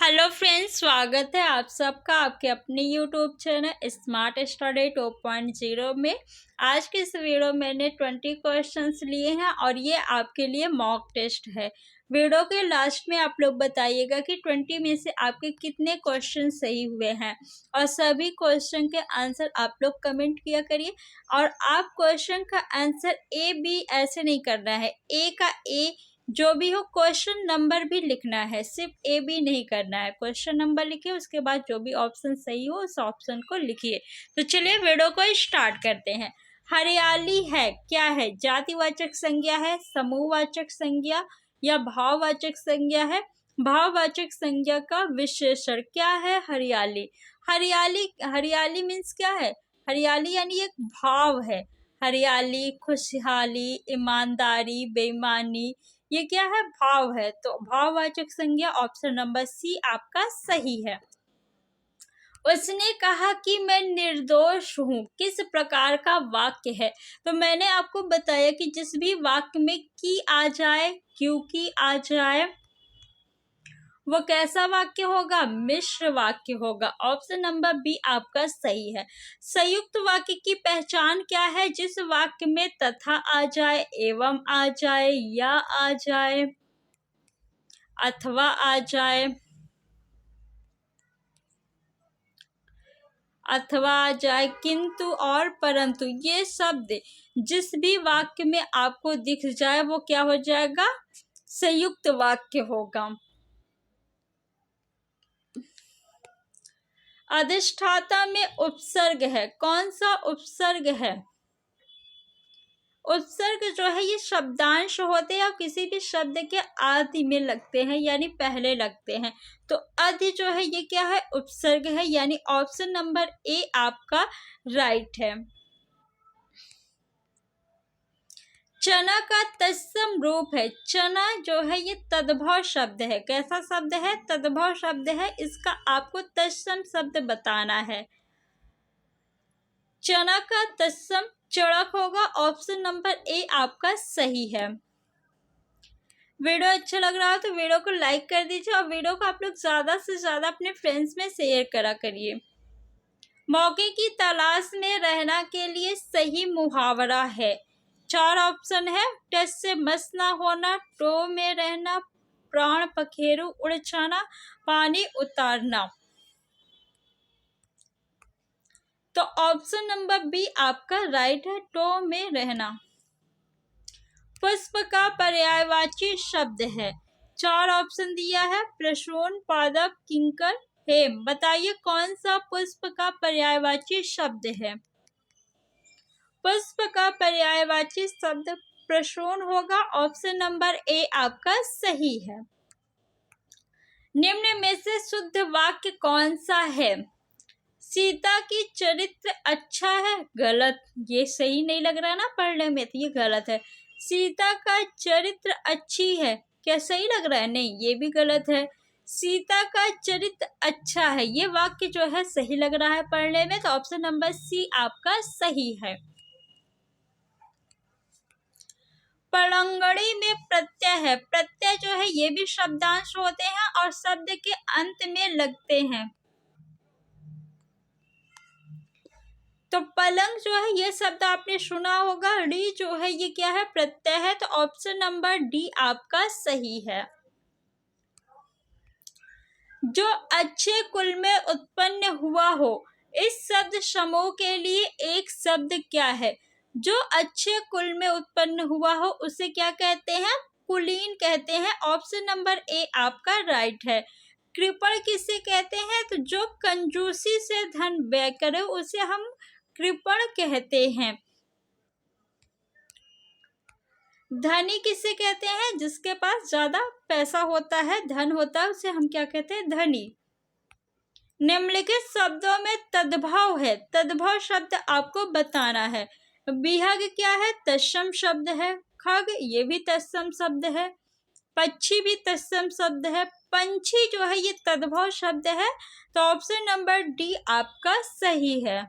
Hello friends, स्वागत है आप सबका आपके अपने यूट्यूब चैनल स्मार्ट स्टडी 2.0 में। आज के इस वीडियो में मैंने 20 क्वेश्चंस लिए हैं और ये आपके लिए मॉक टेस्ट है। वीडियो के लास्ट में आप लोग बताइएगा कि 20 में से आपके कितने क्वेश्चन सही हुए हैं और सभी क्वेश्चन के आंसर आप लोग कमेंट किया करिए। और आप क्वेश्चन का आंसर ए बी ऐसे नहीं करना है, ए का ए जो भी हो, क्वेश्चन नंबर भी लिखना है, सिर्फ ए बी नहीं करना है। क्वेश्चन नंबर लिखिए, उसके बाद जो भी ऑप्शन सही हो उस ऑप्शन को लिखिए। तो चलिए वीडियो को स्टार्ट करते हैं। हरियाली है क्या है? जातिवाचक संज्ञा है, समूहवाचक संज्ञा या भाववाचक संज्ञा है? भाववाचक संज्ञा का विशेषण क्या है? हरियाली। हरियाली हरियाली मीन्स क्या है? हरियाली यानी एक भाव है। हरियाली, खुशहाली, ईमानदारी, बेईमानी, ये क्या है? भाव है। तो भाववाचक संज्ञा ऑप्शन नंबर सी आपका सही है। उसने कहा कि मैं निर्दोष हूँ, किस प्रकार का वाक्य है? तो मैंने आपको बताया कि जिस भी वाक्य में की आ जाए, क्योंकि आ जाए, वो कैसा वाक्य होगा? मिश्र वाक्य होगा। ऑप्शन नंबर बी आपका सही है। संयुक्त वाक्य की पहचान क्या है? जिस वाक्य में तथा आ जाए, एवं आ जाए, या आ जाए, अथवा आ जाए, अथवा आ जाए, किंतु और परंतु, ये शब्द जिस भी वाक्य में आपको दिख जाए वो क्या हो जाएगा? संयुक्त वाक्य होगा। अधिष्ठाता में उपसर्ग है, कौन सा उपसर्ग है? उपसर्ग जो है ये शब्दांश होते हैं और किसी भी शब्द के आदि में लगते हैं, यानी पहले लगते हैं। तो आदि जो है ये क्या है? उपसर्ग है, यानी ऑप्शन नंबर ए आपका राइट है। चना का तत्सम रूप है। चना जो है ये तद्भव शब्द है। कैसा शब्द है? तद्भव शब्द है। इसका आपको तत्सम शब्द बताना है। चना का तत्सम चढ़क होगा। ऑप्शन नंबर ए आपका सही है। वीडियो अच्छा लग रहा हो तो वीडियो को लाइक कर दीजिए और वीडियो को आप लोग ज़्यादा से ज़्यादा अपने फ्रेंड्स में शेयर करा करिए। मौके की तलाश में रहना के लिए सही मुहावरा है। 4 ऑप्शन है। टस से मस ना होना, टो में रहना, प्राण पखेरु उड़ जाना, पानी उतारना। तो ऑप्शन नंबर बी आपका राइट है, टो में रहना। पुष्प का पर्यायवाची शब्द है। 4 ऑप्शन दिया है। प्रसून, पादप, किंकर, हेम। बताइए कौन सा पुष्प का पर्यायवाची शब्द है? पुष्प का पर्यायवाची शब्द प्रसून होगा। ऑप्शन नंबर ए आपका सही है। निम्न में से शुद्ध वाक्य कौन सा है? सीता की चरित्र अच्छा है, गलत। ये सही नहीं लग रहा ना पढ़ने में, तो ये गलत है। सीता का चरित्र अच्छी है, क्या सही लग रहा है? नहीं, ये भी गलत है। सीता का चरित्र अच्छा है, ये वाक्य जो है सही लग रहा है पढ़ने में, तो ऑप्शन नंबर सी आपका सही है। पलंगड़ी में प्रत्यय है। प्रत्यय जो है ये भी शब्दांश होते हैं और शब्द के अंत में लगते हैं। तो पलंग जो है ये शब्द आपने सुना होगा। डी जो है ये क्या है? प्रत्यय है। तो ऑप्शन नंबर डी आपका सही है। जो अच्छे कुल में उत्पन्न हुआ हो, इस शब्द समूह के लिए एक शब्द क्या है? जो अच्छे कुल में उत्पन्न हुआ हो उसे क्या कहते हैं? कुलीन कहते हैं। ऑप्शन नंबर ए आपका राइट है। कृपण किसे कहते हैं? तो जो कंजूसी से धन व्यय करे उसे हम कृपण कहते हैं। धनी किसे कहते हैं? जिसके पास ज्यादा पैसा होता है, धन होता है, उसे हम क्या कहते हैं? धनी। निम्नलिखित शब्दों में तद्भव है। तद्भव शब्द आपको बताना है। बिहग क्या है? तत्सम शब्द है। खग ये भी तत्सम शब्द है। पक्षी भी तत्सम शब्द है। पंछी जो है ये तद्भव शब्द है। तो ऑप्शन नंबर डी आपका सही है।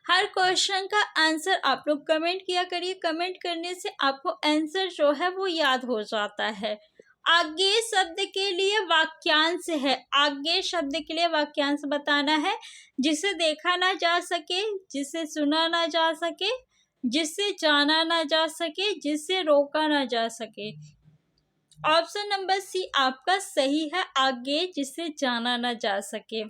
हर क्वेश्चन का आंसर आप लोग कमेंट किया करिए। कमेंट करने से आपको आंसर जो है वो याद हो जाता है। आगे शब्द के लिए वाक्यांश है, आगे शब्द के लिए वाक्यांश बताना है। जिसे देखा ना जा सके, जिसे सुना ना जा सके, जिसे जाना ना जा सके, जिसे रोका ना जा सके। ऑप्शन नंबर सी आपका सही है, आगे जिसे जाना ना जा सके।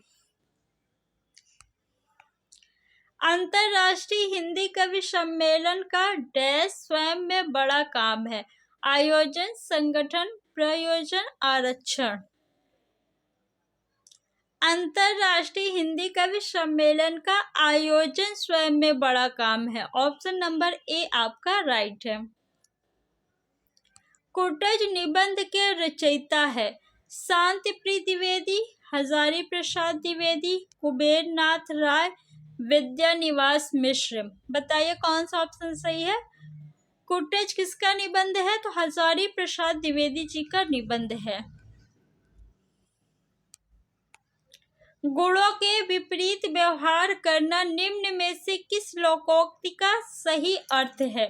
अंतर्राष्ट्रीय हिंदी कवि सम्मेलन का डैश स्वयं में बड़ा काम है। आयोजन, संगठन, प्रयोजन, आरक्षण। अंतर्राष्ट्रीय हिंदी कवि सम्मेलन का आयोजन स्वयं में बड़ा काम है। ऑप्शन नंबर ए आपका राइट है। कुटज निबंध के रचयिता है। शांतिप्रिय द्विवेदी, हजारी प्रसाद द्विवेदी, कुबेर नाथ राय, विद्यानिवास मिश्र। बताइए कौन सा ऑप्शन सही है। कुटज किसका निबंध है, तो हजारी प्रसाद द्विवेदी जी का निबंध है। गुणों के विपरीत व्यवहार करना निम्न में से किस लोकोक्ति का सही अर्थ है।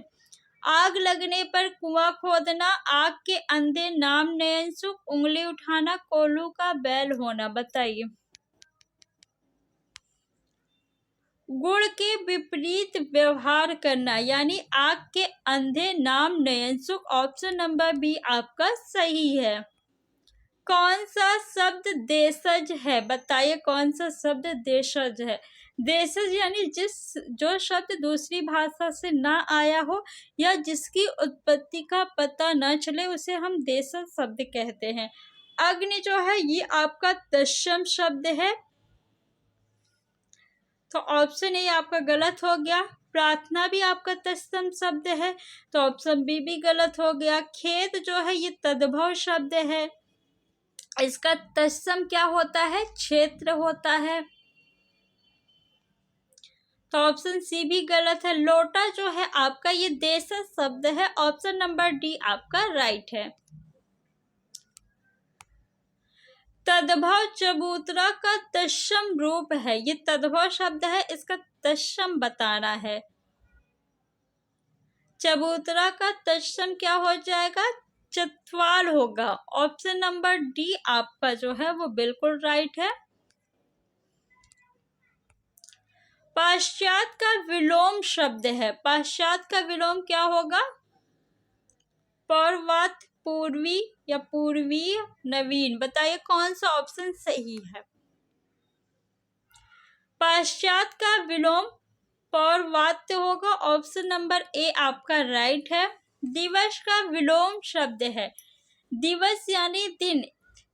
आग लगने पर कुआं खोदना, आग के अंधे नाम नयन सुख, उंगली उठाना, कोल्हू का बैल होना। बताइए। गुण के विपरीत व्यवहार करना यानी आग के अंधे नाम नयन सुख। ऑप्शन नंबर बी आपका सही है। कौन सा शब्द देशज है, बताइए कौन सा शब्द देशज है। देशज यानी जो शब्द दूसरी भाषा से ना आया हो या जिसकी उत्पत्ति का पता न चले उसे हम देशज शब्द कहते हैं। अग्नि जो है ये आपका तत्सम शब्द है, तो ऑप्शन ए आपका गलत हो गया। प्रार्थना भी आपका तत्सम शब्द है, तो ऑप्शन बी भी गलत हो गया। खेत जो है ये तद्भव शब्द है, इसका तत्सम क्या होता है, क्षेत्र होता है, तो ऑप्शन सी भी गलत है। लोटा जो है आपका ये देशज शब्द है। ऑप्शन नंबर डी आपका राइट है। तद्भव चबूतरा का तत्सम रूप है, ये तद्भव शब्द है, इसका तत्सम बताना है। चबूतरा का तत्सम क्या हो जाएगा, चतवाल होगा। ऑप्शन नंबर डी आपका जो है वो बिल्कुल राइट है। पाश्चात्य का विलोम शब्द है, पाश्चात्य का विलोम क्या होगा, पौर्वात्य, पूर्वी या पूर्वीय, नवीन। बताइए कौन सा ऑप्शन सही है। पाश्चात्य का विलोम पौर्वात्य होगा। ऑप्शन नंबर ए आपका राइट है। दिवस का विलोम शब्द है, दिवस यानी दिन,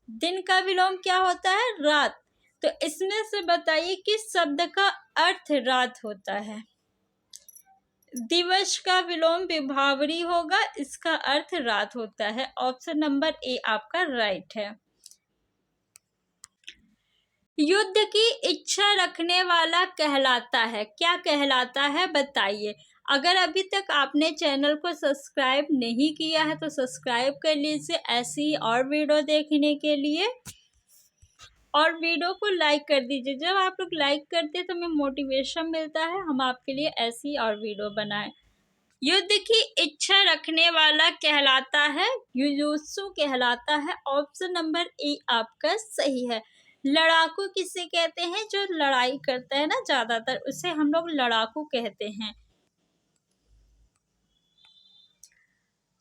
दिन का विलोम क्या होता है, रात। तो इसमें से बताइए किस शब्द का अर्थ रात होता है। दिवस का विलोम विभावरी होगा, इसका अर्थ रात होता है। ऑप्शन नंबर ए आपका राइट है। युद्ध की इच्छा रखने वाला कहलाता है, क्या कहलाता है बताइए। अगर अभी तक आपने चैनल को सब्सक्राइब नहीं किया है तो सब्सक्राइब कर लीजिए ऐसी और वीडियो देखने के लिए, और वीडियो को लाइक कर दीजिए। जब आप लोग लाइक करते हैं तो हमें मोटिवेशन मिलता है, हम आपके लिए ऐसी और वीडियो बनाएं। युद्ध की इच्छा रखने वाला कहलाता है, युजुत्सु कहलाता है। ऑप्शन नंबर ए आपका सही है। लड़ाकू किसे कहते हैं, जो लड़ाई करता है ना ज्यादातर, उसे हम लोग लड़ाकू कहते हैं।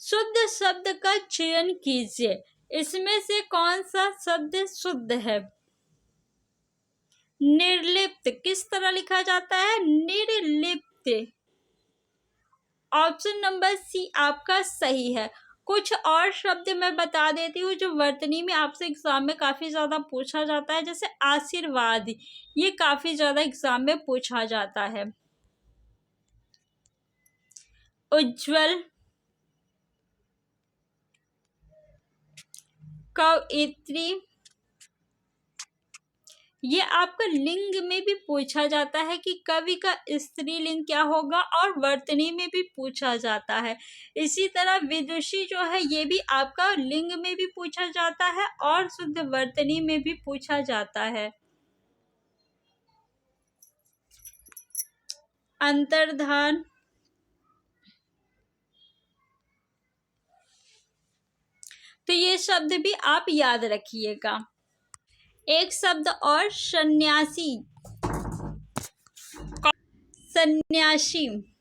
शुद्ध शब्द का चयन कीजिए, इसमें से कौन सा शब्द शुद्ध है। निर्लिप्त किस तरह लिखा जाता है, निर्लिप्त। ऑप्शन नंबर सी आपका सही है। कुछ और शब्द मैं बता देती हूँ जो वर्तनी में आपसे एग्जाम में काफी ज्यादा पूछा जाता है, जैसे आशीर्वाद, ये काफी ज्यादा एग्जाम में पूछा जाता है। उज्जवल, कवयित्री, ये आपका लिंग में भी पूछा जाता है कि कवि का स्त्रीलिंग क्या होगा, और वर्तनी में भी पूछा जाता है। इसी तरह विदुषी जो है ये भी आपका लिंग में भी पूछा जाता है और शुद्ध वर्तनी में भी पूछा जाता है। अंतर्धान, तो ये शब्द भी आप याद रखिएगा। एक शब्द और, सन्यासी। सन्यासी